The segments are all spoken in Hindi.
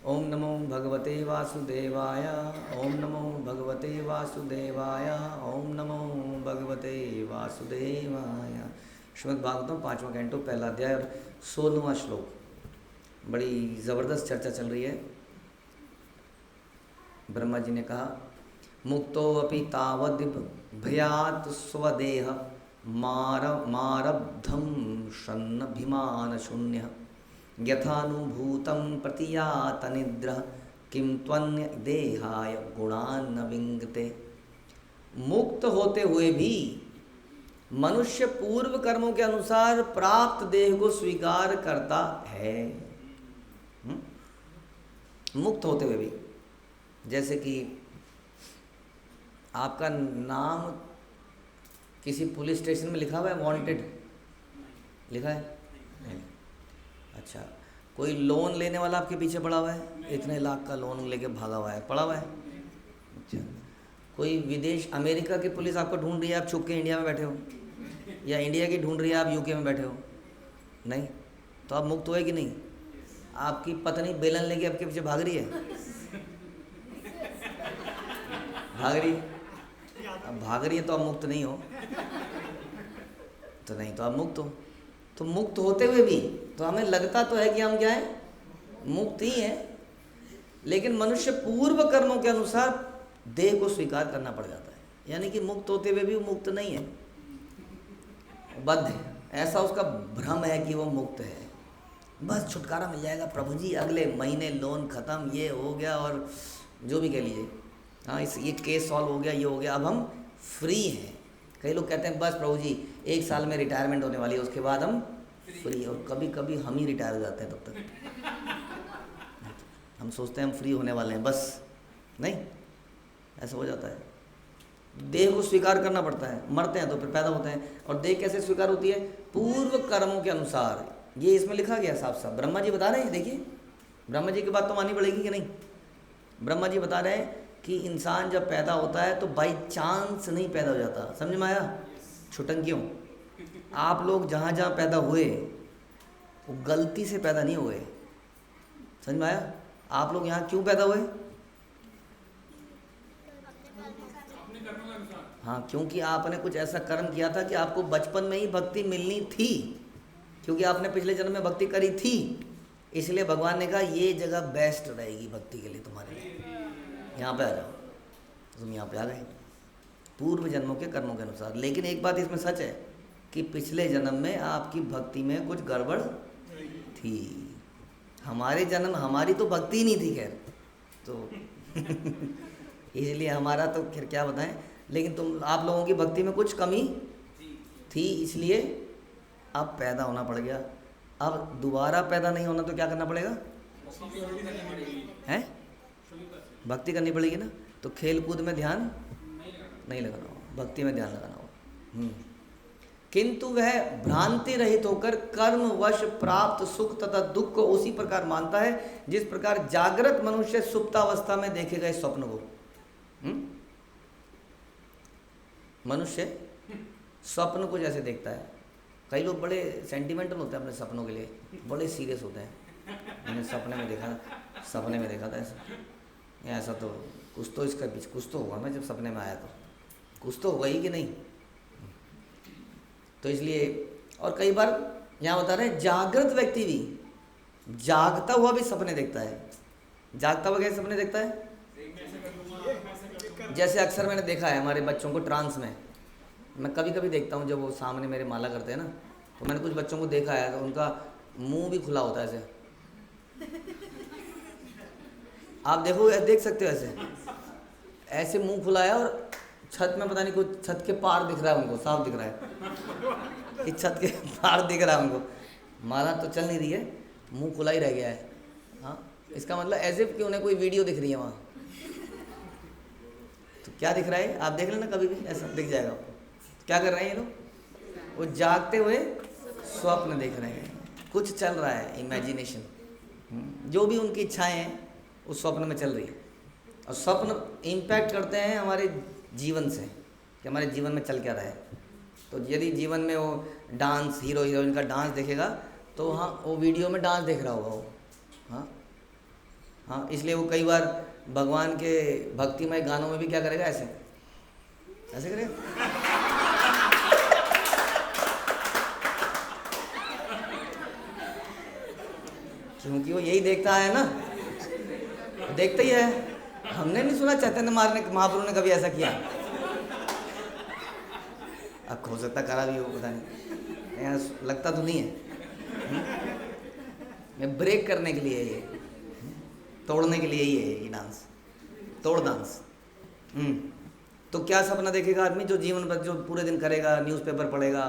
ओम नमो भगवते वासुदेवाय। ओम नमो भगवते वासुदेवाय। ओम नमो भगवते वासुदेवाय। श्रीमद् भागवतम 5वां कैंटो पहला अध्याय और 16वां श्लोक। बड़ी ज़बरदस्त चर्चा चल रही है। ब्रह्मा जी ने कहा, मुक्तो अपि तावद् भयात् स्वदेह मारब्धं शन्नभिमान शून्य यथानुभूतं प्रतियात निद्रः किं त्वन्य देहाय गुणान् न विंगते। मुक्त होते हुए भी मनुष्य पूर्व कर्मों के अनुसार प्राप्त देह को स्वीकार करता है। मुक्त होते हुए भी, जैसे कि आपका नाम किसी पुलिस स्टेशन में लिखा हुआ है, वांटेड लिखा है? नहीं। अच्छा, कोई लोन लेने वाला आपके पीछे पड़ा हुआ है, इतने लाख का लोन लेके भागा हुआ है, पड़ा हुआ है। अच्छा, कोई विदेश अमेरिका की पुलिस आपको ढूंढ रही है, आप छुप के इंडिया में बैठे हो, या इंडिया की ढूंढ रही है, आप यूके में बैठे हो, नहीं, तो आप मुक्त हुए कि नहीं? आपकी पत्नी बेलन लेके आपके पीछे भाग रही है, भाग रही है, अब भाग रही है तो आप मुक्त नहीं हो, तो नहीं तो आप मुक्त हो। तो मुक्त होते हुए भी तो हमें लगता तो है कि हम क्या है, मुक्त ही हैं, लेकिन मनुष्य पूर्व कर्मों के अनुसार देह को स्वीकार करना पड़ जाता है। यानी कि मुक्त होते हुए भी वो मुक्त नहीं है, बद्ध है। ऐसा उसका भ्रम है कि वो मुक्त है, बस छुटकारा मिल जाएगा प्रभु जी, अगले महीने लोन ख़त्म, ये हो गया, और जो भी कह लीजिए, हाँ ये केस सॉल्व हो गया, ये हो गया, अब हम फ्री हैं। कई लोग कहते हैं बस प्रभु जी 1 साल में रिटायरमेंट होने वाली है, उसके बाद हम फ्री। और कभी कभी हम ही रिटायर हो जाते हैं, तब तक हम सोचते हैं हम फ्री होने वाले हैं, बस नहीं, ऐसा हो जाता है। देह को स्वीकार करना पड़ता है, मरते हैं तो फिर पैदा होते हैं। और देह कैसे स्वीकार होती है? पूर्व कर्मों के अनुसार। ये इसमें लिखा गया साफ साफ, ब्रह्मा जी बता रहे हैं। देखिए, ब्रह्मा जी की बात तो माननी पड़ेगी कि नहीं। ब्रह्मा जी बता रहे हैं कि इंसान जब पैदा होता है तो बाई चांस नहीं पैदा हो जाता, समझ में आया? छुटंकियों, आप लोग जहाँ जहाँ पैदा हुए वो गलती से पैदा नहीं हुए, समझ में आया? आप लोग यहाँ क्यों पैदा हुए? हाँ, क्योंकि आपने कुछ ऐसा कर्म किया था कि आपको बचपन में ही भक्ति मिलनी थी, क्योंकि आपने पिछले जन्म में भक्ति करी थी, इसलिए भगवान ने कहा ये जगह बेस्ट रहेगी भक्ति के लिए तुम्हारे लिए, यहाँ पे आ जाओ। तो तुम यहाँ पे आ गए पूर्व जन्मों के कर्मों के अनुसार। लेकिन एक बात इसमें सच है कि पिछले जन्म में आपकी भक्ति में कुछ गड़बड़ थी। हमारे जन्म हमारी तो भक्ति ही नहीं थी, खैर तो इसलिए हमारा तो खैर क्या बताएं, लेकिन आप लोगों की भक्ति में कुछ कमी थी, इसलिए अब पैदा होना पड़ गया। अब दोबारा पैदा नहीं होना तो क्या करना पड़ेगा? हैं? भक्ति करनी पड़ेगी ना। तो खेल कूद में ध्यान नहीं लगाना हो, भक्ति में ध्यान लगाना हो। किंतु वह भ्रांति रहित होकर कर्मवश प्राप्त सुख तथा दुख को उसी प्रकार मानता है जिस प्रकार जागृत मनुष्य सुप्तावस्था में देखे गए स्वप्न को। मनुष्य स्वप्न को जैसे देखता है, कई लोग बड़े सेंटिमेंटल होते हैं अपने सपनों के लिए, बड़े सीरियस होते हैं। मैंने सपने में देखा था ऐसा तो कुछ तो इसका पीछे कुछ तो होगा ना, जब सपने में आया तो कुछ तो होगा ही कि नहीं। तो इसलिए, और कई बार यहाँ बता रहे हैं जागृत व्यक्ति भी जागता हुआ भी सपने देखता है। जागता हुआ कैसे सपने देखता है? जैसे अक्सर मैंने देखा है हमारे बच्चों को ट्रांस में, मैं कभी कभी देखता हूँ जब वो सामने मेरे माला करते हैं ना, तो मैंने कुछ बच्चों को देखा है तो उनका मुंह भी खुला होता है ऐसे, आप देखो देख सकते हो ऐसे मुंह खुला है, और छत में पता नहीं कुछ, छत के पार दिख रहा है उनको, साफ दिख रहा है कि छत के पार दिख रहा है उनको, माला तो चल नहीं रही है, मुंह खुला ही रह गया है। हाँ, इसका मतलब ऐसे कि उन्हें कोई वीडियो दिख रही है वहाँ। तो क्या दिख रहा है? आप देख लेना कभी भी, ऐसा दिख जाएगा आपको। क्या कर रहे हैं ये लोग? वो जागते हुए स्वप्न देख रहे हैं, कुछ चल रहा है, इमेजिनेशन, जो भी उनकी इच्छाएं हैं उस स्वप्न में चल रही है। और स्वप्न इम्पैक्ट करते हैं हमारे जीवन से, कि हमारे जीवन में चल क्या रहा है। तो यदि जीवन में वो डांस, हीरो हीरोइन का डांस देखेगा तो हाँ, वो वीडियो में डांस देख रहा होगा वो। हाँ, हाँ, इसलिए वो कई बार भगवान के भक्तिमय गानों में भी क्या करेगा, ऐसे ऐसे करेगा। क्योंकि वो यही देखता है ना, देखता ही है। हमने नहीं सुना चैतन्य महाप्रभु ने कभी ऐसा किया। अब हो सकता करा भी हो, पता नहीं, यहाँ लगता तो नहीं है। मैं ब्रेक करने के लिए ये, तोड़ने के लिए ही है ये डांस, तोड़ डांस। तो क्या सपना देखेगा आदमी, जो जीवन भर, जो पूरे दिन करेगा, न्यूज़पेपर पढ़ेगा,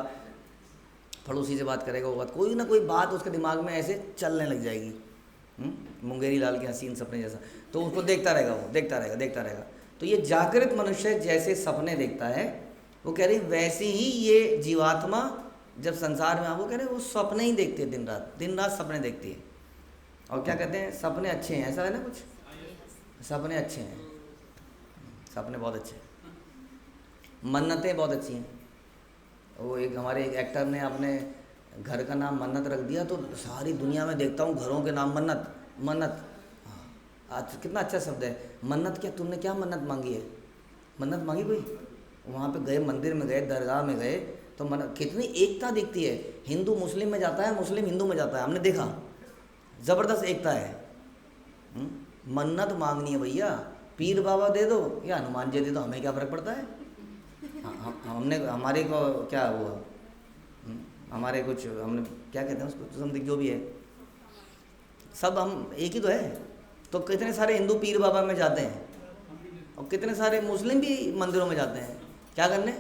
पड़ोसी से बात करेगा, वो बात, कोई ना कोई बात उसके दिमाग में ऐसे चलने लग जाएगी, मुंगेरी लाल के हसीन सपने जैसा। तो उसको देखता रहेगा, वो देखता रहेगा, देखता रहेगा। तो ये जागृत मनुष्य जैसे सपने देखता है, वो कह रही वैसे ही ये जीवात्मा जब संसार में, वो कह रहे वो सपने ही देखती है, दिन रात सपने देखती है। और क्या कहते हैं, सपने अच्छे हैं, ऐसा है ना कुछ, सपने अच्छे हैं, सपने बहुत अच्छे हैं, मन्नतें बहुत अच्छी हैं। वो एक हमारे एक एक्टर ने अपने घर का नाम मन्नत रख दिया, तो सारी दुनिया में देखता हूँ घरों के नाम मन्नत मन्नत। हाँ, आज कितना अच्छा शब्द है मन्नत। क्या तुमने क्या मन्नत मांगी है, मन्नत मांगी कोई? वहाँ पे गए, मंदिर में गए, दरगाह में गए, तो मन्नत, कितनी एकता दिखती है। हिंदू मुस्लिम में जाता है, मुस्लिम हिंदू में जाता है, हमने देखा, ज़बरदस्त एकता है। मन्नत मांगनी है भैया, पीर बाबा दे दो या हनुमान जी दे दो, हमें क्या फ़र्क पड़ता है। हमने, हमारे को क्या हुआ, हमारे कुछ, हमने क्या कहते हैं उसको, समथिंग जो भी है, सब हम एक ही तो है। तो कितने सारे हिंदू पीर बाबा में जाते हैं, और कितने सारे मुस्लिम भी मंदिरों में जाते हैं, क्या करने,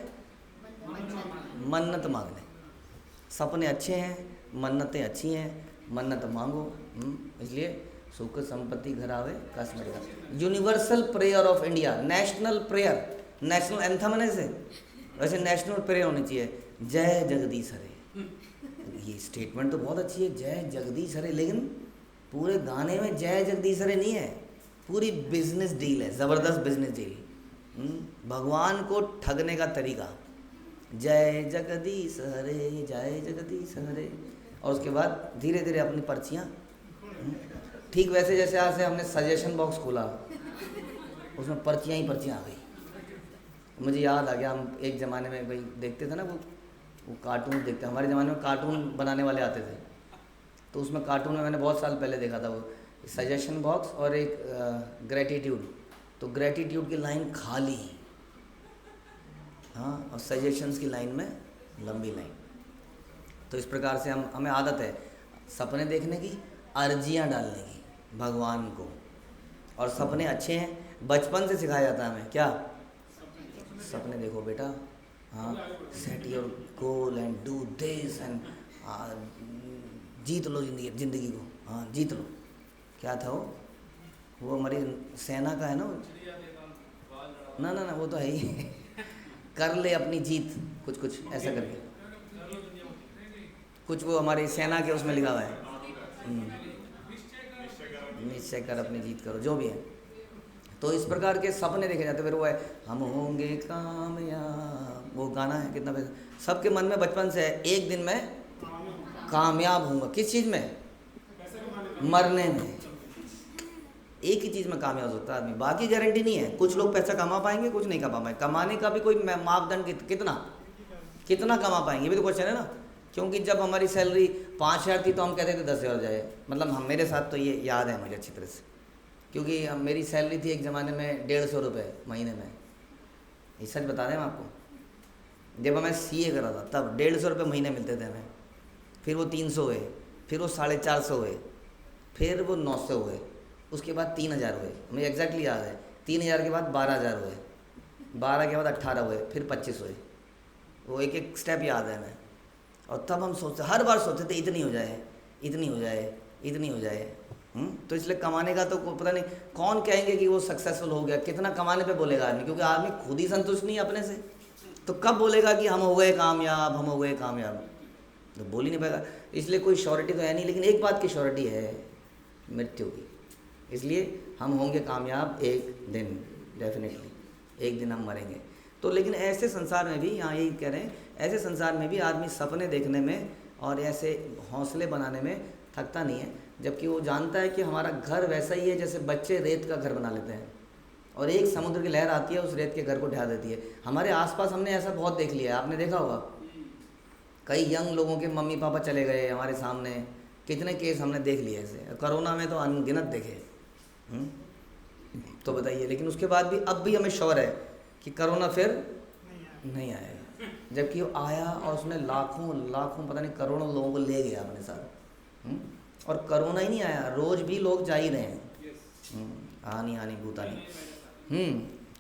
मन्नत मांगने। सपने अच्छे हैं, मन्नतें अच्छी हैं, मन्नत मांगो। इसलिए सुख संपत्ति घर आवे Kashmir. Universal prayer of India, national prayer, national anthem है से, वैसे नेशनल प्रेयर होनी चाहिए, जय जगदीश हरे। ये स्टेटमेंट तो बहुत अच्छी है, जय जगदीश हरे, लेकिन पूरे गाने में जय जगदीश हरे नहीं है, पूरी बिजनेस डील है, ज़बरदस्त बिजनेस डील। भगवान को ठगने का तरीका, जय जगदीश हरे, जय जगदीश हरे, और उसके बाद धीरे धीरे अपनी पर्चियाँ। ठीक वैसे जैसे आज से हमने सजेशन बॉक्स खोला, उसमें पर्चियाँ ही पर्चियाँ आ गई। मुझे याद आ गया, हम एक ज़माने में भाई देखते थे ना, वो कार्टून देखते, हमारे ज़माने में कार्टून बनाने वाले आते थे, तो उसमें कार्टून में मैंने बहुत साल पहले देखा था, वो सजेशन बॉक्स और एक ग्रेटिट्यूड। तो ग्रेटिट्यूड की लाइन खाली, हाँ, और सजेशंस की लाइन में लंबी लाइन। तो इस प्रकार से हमें आदत है सपने देखने की, अर्जियाँ डालने की भगवान को। और सपने अच्छे हैं, बचपन से सिखाया जाता है हमें, क्या सपने देखो बेटा, हाँ, set your goal and do this and जीत लो जिंदगी को, हाँ जीत लो। क्या था वो हमारी सेना का है ना, ना ना ना, वो तो है ही कर ले अपनी जीत, कुछ कुछ ऐसा करके, कुछ वो हमारी सेना के उसमें लिखा हुआ है, निश्चय कर अपनी जीत करो, जो भी है। तो इस प्रकार के सपने देखे जाते, फिर वो है हम होंगे कामयाब, वो गाना है कितना पैसा, सबके मन में बचपन से है, एक दिन मैं कामयाब होऊंगा। किस चीज़ में? मरने में। एक ही चीज़ में कामयाब होता है आदमी, बाकी गारंटी नहीं है। कुछ लोग पैसा कमा पाएंगे, कुछ नहीं कमा पाएंगे। कमाने का भी कोई मापदंड कितना कमा पाएंगे, ये भी तो क्वेश्चन है ना। क्योंकि जब हमारी सैलरी 5,000 थी तो हम कहते थे 10,000 जाए, मतलब हम, मेरे साथ तो ये याद है मुझे अच्छी तरह से, क्योंकि मेरी सैलरी थी एक ज़माने में 150 रुपये महीने में। ये सच बता दें हम आपको, जब मैं CA करा था तब 150 रुपये महीने मिलते थे हमें, फिर वो 300 हुए, फिर वो 450 हुए, फिर वो 900 हुए, उसके बाद 3,000 हुए, मुझे एग्जैक्टली याद है। 3,000 के बाद 12,000 हुए, 12 के बाद 18 हुए, फिर 25 हुए, वो एक एक स्टेप याद है हमें। और तब हम सोचते, हर बार सोचते थे इतनी हो जाए, इतनी हो जाए, इतनी हो जाए। तो इसलिए कमाने का तो पता नहीं कौन कहेंगे कि वो सक्सेसफुल हो गया, कितना कमाने पे बोलेगा आदमी, क्योंकि आदमी खुद ही संतुष्ट नहीं है अपने से, तो कब बोलेगा कि हम हो गए कामयाब, हम हो गए कामयाब, तो बोल ही नहीं पाएगा। इसलिए कोई श्योरिटी तो है नहीं, लेकिन एक बात की श्योरिटी है, मृत्यु की। इसलिए हम होंगे कामयाब एक दिन, डेफिनेटली एक दिन हम मरेंगे। तो लेकिन ऐसे संसार में भी, यहाँ यही कह रहे हैं, ऐसे संसार में भी आदमी सपने देखने में और ऐसे हौसले बनाने में थकता नहीं है। जबकि वो जानता है कि हमारा घर वैसा ही है जैसे बच्चे रेत का घर बना लेते हैं और एक समुद्र की लहर आती है उस रेत के घर को ढा देती है। हमारे आसपास हमने ऐसा बहुत देख लिया है, आपने देखा होगा। कई यंग लोगों के मम्मी पापा चले गए हमारे सामने, कितने केस हमने देख लिए ऐसे। कोरोना में तो अनगिनत देखे। तो बताइए, लेकिन उसके बाद भी अब भी हमें श्योर है कि कोरोना फिर नहीं आएगा, जबकि वो आया और उसने लाखों लाखों पता नहीं करोड़ों लोगों को ले गया अपने साथ। और कोरोना ही नहीं आया, रोज भी लोग जा ही रहे हैं, आनी आनी भूतानी।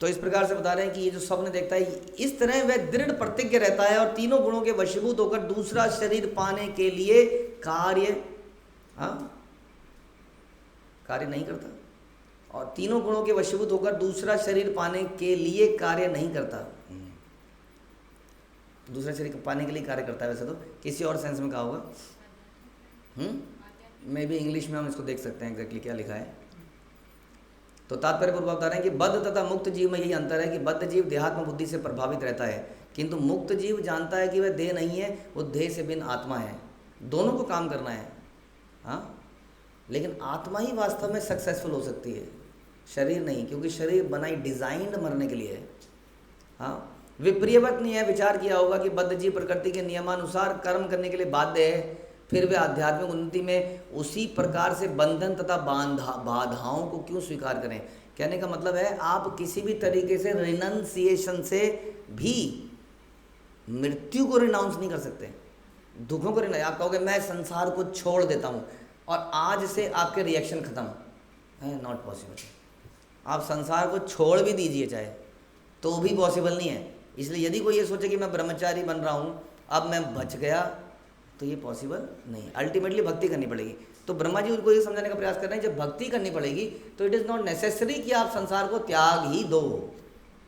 तो इस प्रकार से बता रहे हैं कि ये जो स्वप्न देखता है इस तरह वह दृढ़ प्रतिज्ञ रहता है और तीनों गुणों के वशीभूत होकर दूसरा शरीर पाने के लिए कार्य नहीं करता। और तीनों गुणों के वशीभूत होकर दूसरा शरीर पाने के लिए कार्य नहीं करता। दूसरा शरीर पाने के लिए कार्य करता है, वैसे तो किसी और सेंस में कहा होगा। मे भी इंग्लिश में हम इसको देख सकते हैं एग्जैक्टली क्या लिखा है। तो तात्पर्य पूर्वक बता रहे हैं कि बद्ध तथा मुक्त जीव में यही अंतर है कि बद्ध जीव देहात्म बुद्धि से प्रभावित रहता है, किंतु मुक्त जीव जानता है कि वह देह नहीं है, वो देह से भिन्न आत्मा है। दोनों को काम करना है, हाँ, लेकिन आत्मा ही वास्तव में सक्सेसफुल हो सकती है, शरीर नहीं, क्योंकि शरीर बनाई डिजाइन्ड मरने के लिए है। हाँ, विप्रियवत नहीं है। विचार किया होगा कि बद्ध जीव प्रकृति के नियमानुसार कर्म करने के लिए बाध्य है, फिर वे आध्यात्मिक उन्नति में उसी प्रकार से बंधन तथा बाधाओं को क्यों स्वीकार करें। कहने का मतलब है आप किसी भी तरीके से रिनंसिएशन से भी मृत्यु को रिनाउंस नहीं कर सकते, दुखों को रिनाउंस। आप कहोगे मैं संसार को छोड़ देता हूँ और आज से आपके रिएक्शन खत्म है, नॉट पॉसिबल। आप संसार को छोड़ भी दीजिए चाहे तो भी पॉसिबल नहीं है। इसलिए यदि कोई ये सोचे कि मैं ब्रह्मचारी बन रहा हूँ अब मैं बच गया, तो ये पॉसिबल नहीं। अल्टीमेटली भक्ति करनी पड़ेगी। तो ब्रह्मा जी उनको ये समझाने का प्रयास कर रहे हैं जब भक्ति करनी पड़ेगी तो इट इज़ नॉट नेसेसरी कि आप संसार को त्याग ही दो।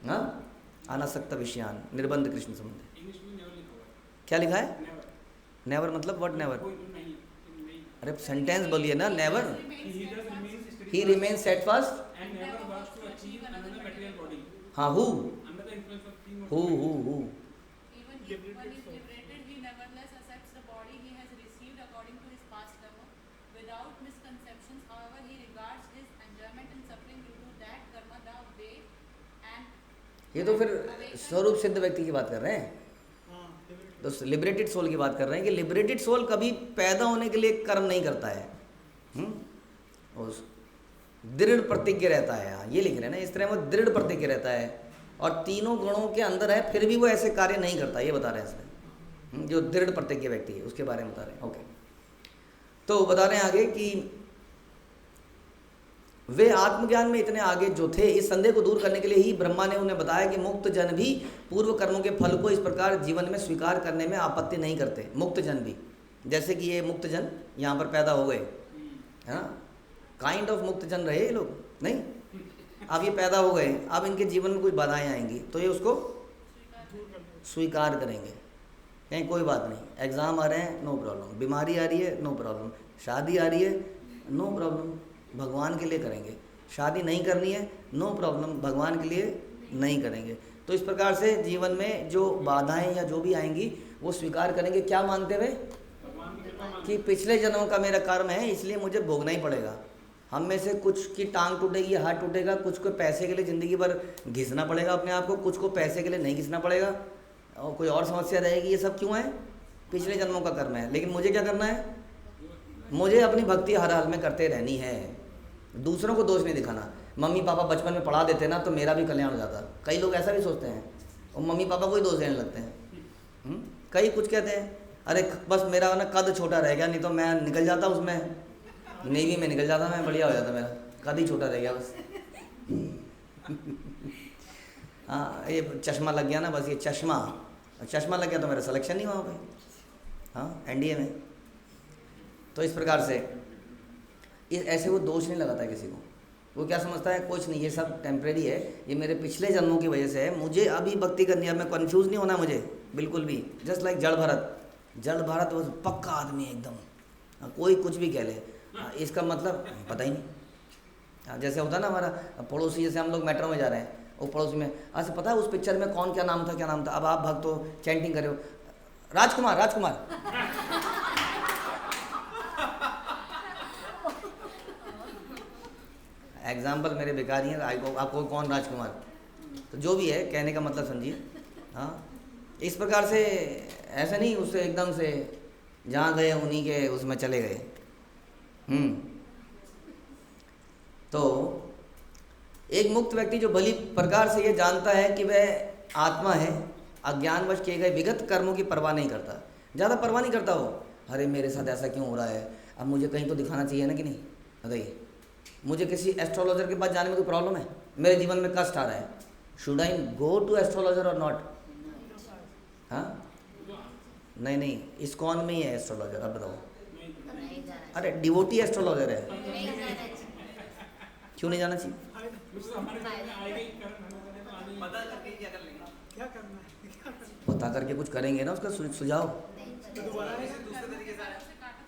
हाँ, अनासक्त विषयान निर्बंध कृष्ण संबंध। क्या लिखा है? नेवर मतलब व्हाट नेवर? अरे सेंटेंस बोलिए ना। Never he remains steadfast। हाँ, हु ये तो फिर स्वरूप सिद्ध व्यक्ति की बात कर रहे हैं, तो लिबरेटेड सोल की बात कर रहे हैं कि लिबरेटेड सोल कभी पैदा होने के लिए कर्म नहीं करता है, उस दृढ़ प्रतिज्ञ रहता है। यहाँ ये लिख रहे हैं ना, इस तरह वो दृढ़ प्रतिज्ञ रहता है और तीनों गुणों के अंदर है, फिर भी वो ऐसे कार्य नहीं करता, ये बता रहे हैं इसमें। जो दृढ़ प्रतिज्ञ व्यक्ति है उसके बारे में बता रहे हैं। ओके, तो बता रहे हैं आगे कि वे आत्मज्ञान में इतने आगे जो थे, इस संदेह को दूर करने के लिए ही ब्रह्मा ने उन्हें बताया कि मुक्त जन भी पूर्व कर्मों के फल को इस प्रकार जीवन में स्वीकार करने में आपत्ति नहीं करते। मुक्त जन भी, जैसे कि ये मुक्त जन यहाँ पर पैदा हो गए, है ना, काइंड ऑफ मुक्त जन रहे ये लोग नहीं। अब ये पैदा हो गए, अब इनके जीवन में कुछ बाधाएं आएंगी तो ये उसको स्वीकार करेंगे, कहीं कोई बात नहीं। एग्ज़ाम आ रहे हैं, नो प्रॉब्लम। बीमारी आ रही है, नो प्रॉब्लम। शादी आ रही है, नो प्रॉब्लम, भगवान के लिए करेंगे। शादी नहीं करनी है, नो प्रॉब्लम, भगवान के लिए नहीं करेंगे। तो इस प्रकार से जीवन में जो बाधाएं या जो भी आएंगी वो स्वीकार करेंगे। क्या मानते हुए? कि पिछले जन्मों का मेरा कर्म है, इसलिए मुझे भोगना ही पड़ेगा। हम में से कुछ की टांग टूटेगी, हाथ टूटेगा, कुछ को पैसे के लिए ज़िंदगी भर घिसना पड़ेगा अपने आप को, कुछ को पैसे के लिए नहीं घिसना पड़ेगा, और कोई और समस्या रहेगी। ये सब क्यों है? पिछले जन्मों का कर्म है। लेकिन मुझे क्या करना है? मुझे अपनी भक्ति हर हाल में करते रहनी है, दूसरों को दोष नहीं दिखाना। मम्मी पापा बचपन में पढ़ा देते ना तो मेरा भी कल्याण हो जाता। कई लोग ऐसा भी सोचते हैं और मम्मी पापा को ही दोष देने लगते हैं। कई कुछ कहते हैं, अरे बस मेरा ना कद छोटा रह गया, नहीं तो मैं निकल जाता, उसमें नेवी में निकल जाता, मैं बढ़िया हो जाता, मेरा कद ही छोटा रह गया बस। हाँ, ये चश्मा लग गया ना, बस ये चश्मा लग गया तो मेरा सिलेक्शन नहीं हुआ भाई, हाँ, एनडीए में। तो इस प्रकार से ऐसे वो दोष नहीं लगाता है किसी को। वो क्या समझता है? कुछ नहीं, ये सब टेम्परेरी है, ये मेरे पिछले जन्मों की वजह से है, मुझे अभी भक्ति करनी है, मैं कंफ्यूज नहीं होना मुझे बिल्कुल भी। जस्ट लाइक जड़ भरत वो पक्का आदमी है एकदम, कोई कुछ भी कह ले, इसका मतलब पता ही नहीं। जैसे होता है ना हमारा पड़ोसी, जैसे हम लोग मेट्रो में जा रहे हैं, वो पड़ोसी में अच्छा पता है उस पिक्चर में कौन क्या नाम था। अब आप भक्त हो, चैंटिंग कर रहे हो, राजकुमार एग्जाम्पल मेरे बेकारी हैं, आपको कौन राजकुमार, तो जो भी है कहने का मतलब समझिए। हाँ, इस प्रकार से ऐसा नहीं उससे एकदम से जहाँ गए उन्हीं के उसमें चले गए। तो एक मुक्त व्यक्ति जो भली प्रकार से ये जानता है कि वह आत्मा है, अज्ञानवश किए गए विगत कर्मों की परवाह नहीं करता, ज़्यादा परवाह नहीं करता वो। अरे मेरे साथ ऐसा क्यों हो रहा है, अब मुझे कहीं तो दिखाना चाहिए ना कि नहीं। बताइए, मुझे किसी एस्ट्रोलॉजर के पास जाने में कोई प्रॉब्लम है, मेरे जीवन में कष्ट आ रहा है, should I go to astrologer और नॉट? हाँ, नहीं, इस्कॉन में ही है एस्ट्रोलॉजर, अब बताओ। अरे डिवोटी एस्ट्रोलॉजर है, क्यों नहीं जाना चाहिए? पता करके कुछ करेंगे ना, उसका सुझाव।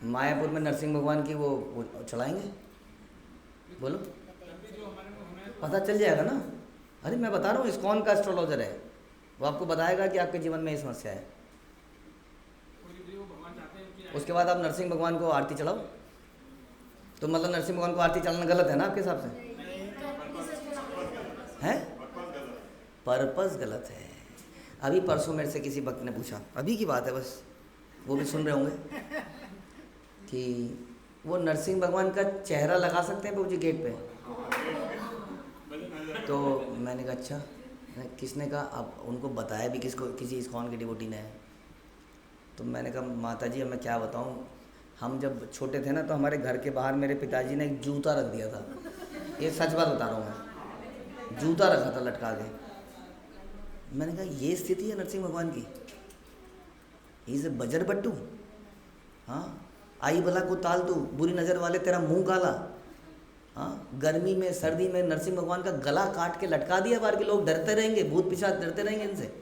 मायापुर में नरसिंह भगवान की वो चलाएंगे, बोलो, पता चल जाएगा ना। अरे मैं बता रहा हूँ, इस्कॉन का एस्ट्रोलॉजर है, वो आपको बताएगा कि आपके जीवन में ये समस्या है। उसके बाद आप नरसिंह भगवान को आरती चलाओ, तो मतलब नरसिंह भगवान को आरती चलाना गलत है ना आपके हिसाब से? है, पर्पस गलत है। अभी परसों मेरे से किसी भक्त ने पूछा, अभी की बात है बस, वो भी सुन रहे होंगे, कि वो नरसिंह भगवान का चेहरा लगा सकते हैं प्रभु जी गेट पे? तो मैंने कहा अच्छा, किसने कहा? अब उनको बताया भी किसको, किसी इस्कॉन के डिवोटी ने। तो मैंने कहा माता जी अब मैं क्या बताऊँ, हम जब छोटे थे ना तो हमारे घर के बाहर मेरे पिताजी ने एक जूता रख दिया था, ये सच बात बता रहा हूँ मैं, जूता रखा था लटका के। मैंने कहा ये स्थिति है नरसिंह भगवान की, इज ए बजर बट्टू। हाँ, आई भला को ताल तू, बुरी नज़र वाले तेरा मुंह काला। हाँ, गर्मी में सर्दी में नरसिंह भगवान का गला काट के लटका दिया बाहर के लोग, डरते रहेंगे, भूत पिशाच डरते रहेंगे इनसे।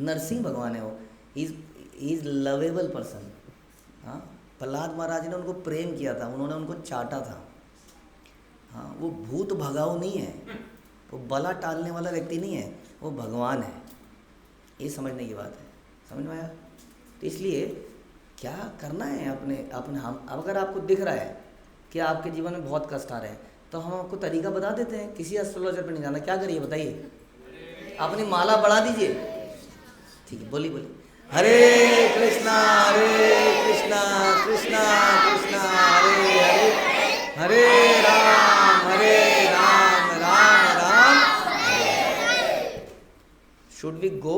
नरसिंह भगवान है वो, इज लवेबल पर्सन। हाँ, प्रहलाद महाराज ने उनको प्रेम किया था, उन्होंने उनको चाटा था। हाँ, वो भूत भगाऊ नहीं है, वो बला टालने वाला व्यक्ति नहीं है, वो भगवान है। ये समझने की बात है, समझ में आया? तो इसलिए क्या करना है अपने हम, अगर आपको दिख रहा है कि आपके जीवन में बहुत कष्ट आ रहे हैं, तो हम आपको तरीका बता देते हैं, किसी एस्ट्रोलॉजर पे नहीं जाना। क्या करिए बताइए? अपनी माला बढ़ा दीजिए, ठीक है? बोलिए Hare Krishna Krishna Krishna Hare Hare, Hare Ram Ram Ram. Should we go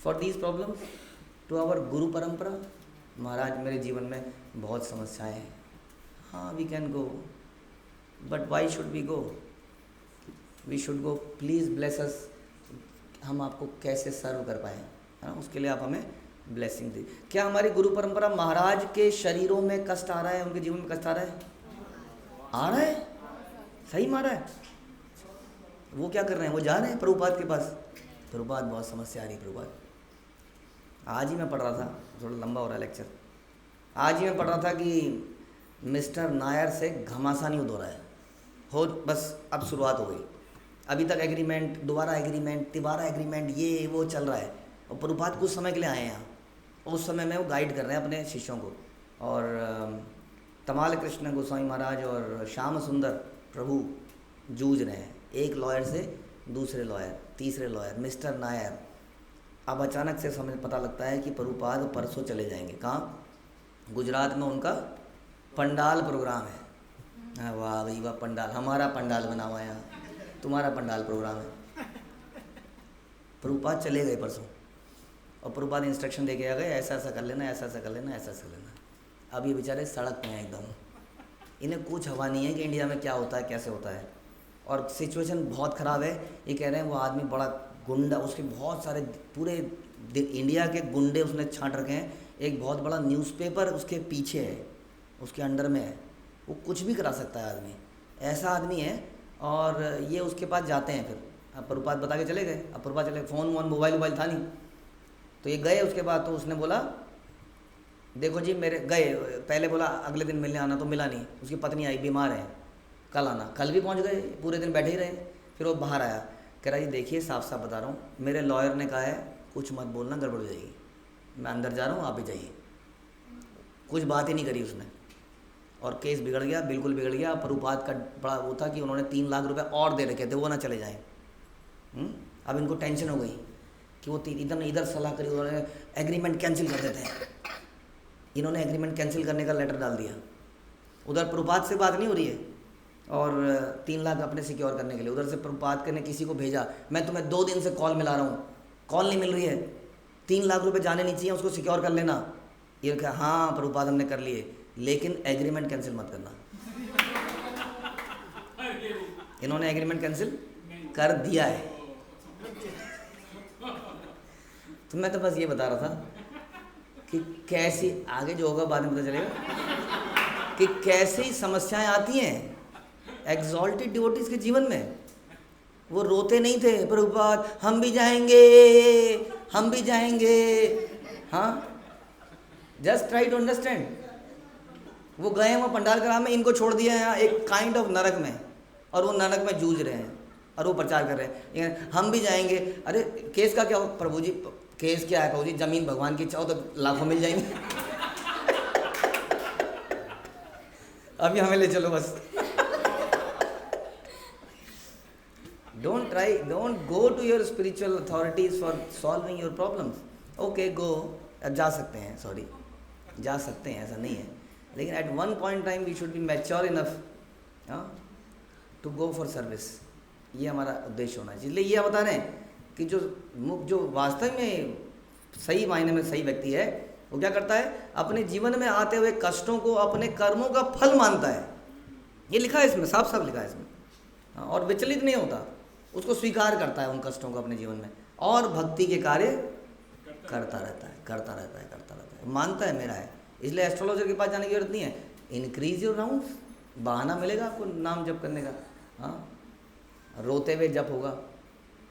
for these problems to our guru parampara? महाराज मेरे जीवन में बहुत समस्याएं हैं। हाँ, we can go, but why should we go? We should go, please bless us. हम आपको कैसे सर्व कर पाएँ, है ना, उसके लिए आप हमें ब्लेसिंग दी। क्या हमारी गुरु परंपरा, महाराज के शरीरों में कष्ट आ रहा है, उनके जीवन में कष्ट आ रहा है? आ रहा है, सही मारा है। वो क्या कर रहे हैं? वो जा रहे हैं प्रभुपाद के पास। प्रभुपाद बहुत समस्या आ रही है प्रभुपाद। आज ही मैं पढ़ रहा था, थोड़ा लंबा हो रहा है लेक्चर, आज ही मैं पढ़ रहा था कि मिस्टर नायर से घमासान युद्ध हो रहा है, हो बस अब शुरुआत हो गई। अभी तक एग्रीमेंट, दोबारा एग्रीमेंट, तिबारा एग्रीमेंट, ये वो चल रहा है। और प्रभुपाद कुछ समय के लिए आए हैं यहाँ, उस समय में वो गाइड कर रहे हैं अपने शिष्यों को। और तमाल कृष्ण गोस्वामी महाराज और श्याम सुंदर प्रभु जूझ रहे हैं, एक लॉयर से दूसरे लॉयर, तीसरे लॉयर, मिस्टर नायर। अब अचानक से समझ पता लगता है कि प्रभुपाद परसों चले जाएंगे। कहाँ? गुजरात में उनका पंडाल प्रोग्राम है। वाह भाई वाह, पंडाल, हमारा पंडाल बना हुआ है यहाँ, तुम्हारा पंडाल प्रोग्राम है। प्रभुपाद चले गए परसों, और प्रभुपाद इंस्ट्रक्शन दे के आ गए, ऐसा ऐसा कर लेना, ऐसा ऐसा कर लेना, ऐसा ऐसा कर लेना। अब ये बेचारे सड़क में हैं एकदम, इन्हें कुछ हवा नहीं है कि इंडिया में क्या होता है, कैसे होता है। और सिचुएशन बहुत ख़राब है। ये कह रहे हैं वो आदमी बड़ा गुंडा, उसके बहुत सारे पूरे इंडिया के गुंडे उसने छांट रखे हैं। एक बहुत बड़ा न्यूज़पेपर उसके पीछे है, उसके अंडर में है, वो कुछ भी करा सकता है आदमी, ऐसा आदमी है। और ये उसके पास जाते हैं। फिर अब प्रभुपाद बता के चले गए। अब प्रभुपाद चले, फ़ोन वोन मोबाइल था नहीं, तो ये गए। उसके बाद तो उसने बोला देखो जी मेरे गए, पहले बोला अगले दिन मिलने आना, तो मिला नहीं। उसकी पत्नी आई, बीमार है, कल आना, कल भी पहुंच गए, पूरे दिन बैठे ही रहे। फिर वो बाहर आया, कह रहा जी देखिए साफ साफ बता रहा हूँ, मेरे लॉयर ने कहा है कुछ मत बोलना, गड़बड़ हो जाएगी, मैं अंदर जा रहा हूँ, आप भी जाइए। कुछ बात ही नहीं करी उसने। और केस बिगड़ गया, बिल्कुल बिगड़ गया। प्रभुपाद का बड़ा वो था कि उन्होंने 3 लाख रुपए और दे रखे थे, वो ना चले जाएं। अब इनको टेंशन हो गई कि वो इधर इधर सलाह करी, उन्होंने एग्रीमेंट कैंसिल कर देते हैं। इन्होंने एग्रीमेंट कैंसिल करने का लेटर डाल दिया। उधर प्रभुपाद से बात नहीं हो रही है और 3 लाख अपने सिक्योर करने के लिए उधर से प्रभुपाद ने किसी को भेजा, मैं तुम्हें 2 दिन से कॉल मिला रहा हूँ, कॉल नहीं मिल रही है, 3 लाख रुपए जाने नहीं चाहिए, उसको सिक्योर कर लेना। ये कहा हाँ प्रभुपाद हमने कर लिए, लेकिन एग्रीमेंट कैंसिल मत करना। इन्होंने एग्रीमेंट कैंसिल कर दिया है। तो मैं तो बस ये बता रहा था कि कैसी आगे जो होगा बाद में पता चलेगा कि कैसी समस्याएं आती हैं एग्जॉल्टेड डिवोटीज के जीवन में। वो रोते नहीं थे, प्रभुपाद हम भी जाएंगे, हम भी जाएंगे। हाँ, जस्ट ट्राई टू अंडरस्टैंड। वो गए हैं वो पंडाल ग्राम में, इनको छोड़ दिया है एक काइंड ऑफ नरक में, और वो नरक में जूझ रहे हैं और वो प्रचार कर रहे हैं हम भी जाएंगे। अरे केस का क्या हो प्रभु जी, केस क्या है प्रभु जी, जमीन भगवान की चाहो तो लाखों मिल जाएंगे। अभी हमें ले चलो बस। don't go to your spiritual authorities for solving your problems. Okay, go, अब जा सकते हैं, सॉरी जा सकते हैं, ऐसा नहीं है, लेकिन at one point time we should be mature enough to go for service. ये हमारा उद्देश्य होना चाहिए। इसलिए ये बता रहे हैं कि जो वास्तव में सही मायने में सही व्यक्ति है, वो क्या करता है, अपने जीवन में आते हुए कष्टों को अपने कर्मों का फल मानता है। ये लिखा है इसमें, साफ साफ लिखा है इसमें। और विचलित नहीं होता, उसको स्वीकार करता है उन कष्टों को अपने जीवन में, और भक्ति के कार्य करता रहता है, मानता है मेरा है। इसलिए एस्ट्रोलॉजर के पास जाने की जरूरत नहीं है। इंक्रीज योर राउंड्स, बहाना मिलेगा आपको नाम जप करने का। हाँ, रोते हुए जप होगा।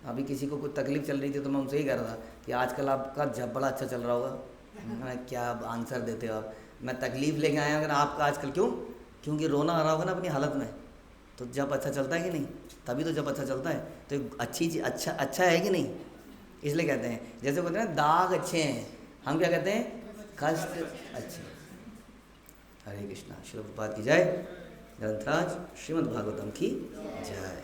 अभी किसी को कोई तकलीफ चल रही थी तो मैं उनसे ही कह रहा था कि आजकल आपका जप बड़ा अच्छा चल रहा होगा। क्या आंसर देते हो आप, मैं तकलीफ लेके आया अगर आपका आजकल, क्यों? क्योंकि रोना आ रहा होगा ना अपनी हालत में, तो जब अच्छा चलता है कि नहीं? तभी तो जब अच्छा चलता है। तो अच्छी चीज़ अच्छा है कि नहीं? इसलिए कहते हैं, जैसे बोलते हैं ना दाग अच्छे हैं, हम क्या कहते हैं, कष्ट अच्छे। हरे कृष्णा। श्रील प्रभुपाद की जय। ग्रंथराज श्रीमद् भागवतम की जय।